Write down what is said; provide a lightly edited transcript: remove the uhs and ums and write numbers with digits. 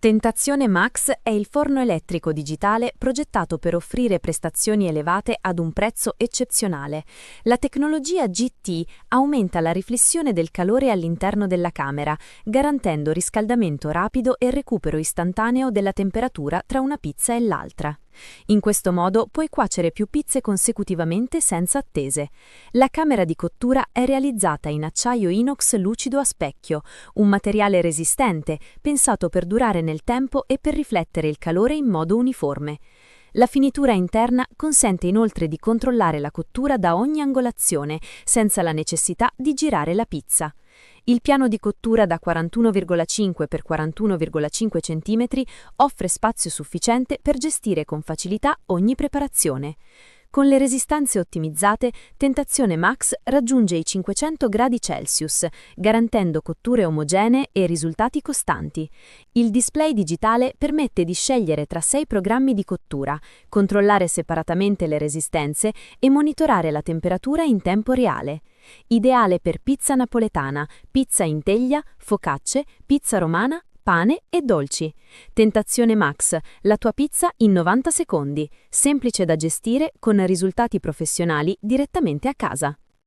Tentazione Max è il forno elettrico digitale progettato per offrire prestazioni elevate ad un prezzo eccezionale. La tecnologia GT aumenta la riflessione del calore all'interno della camera, garantendo riscaldamento rapido e recupero istantaneo della temperatura tra una pizza e l'altra. In questo modo puoi cuocere più pizze consecutivamente senza attese. La camera di cottura è realizzata in acciaio inox lucido a specchio, un materiale resistente, pensato per durare nel tempo e per riflettere il calore in modo uniforme. La finitura interna consente inoltre di controllare la cottura da ogni angolazione, senza la necessità di girare la pizza. Il piano di cottura da 41,5 x 41,5 cm offre spazio sufficiente per gestire con facilità ogni preparazione. Con le resistenze ottimizzate, Tentazione Max raggiunge i 500 gradi Celsius, garantendo cotture omogenee e risultati costanti. Il display digitale permette di scegliere tra 6 programmi di cottura, controllare separatamente le resistenze e monitorare la temperatura in tempo reale. Ideale per pizza napoletana, pizza in teglia, focacce, pizza romana, pane e dolci. Tentazione Max, la tua pizza in 90 secondi, semplice da gestire con risultati professionali direttamente a casa.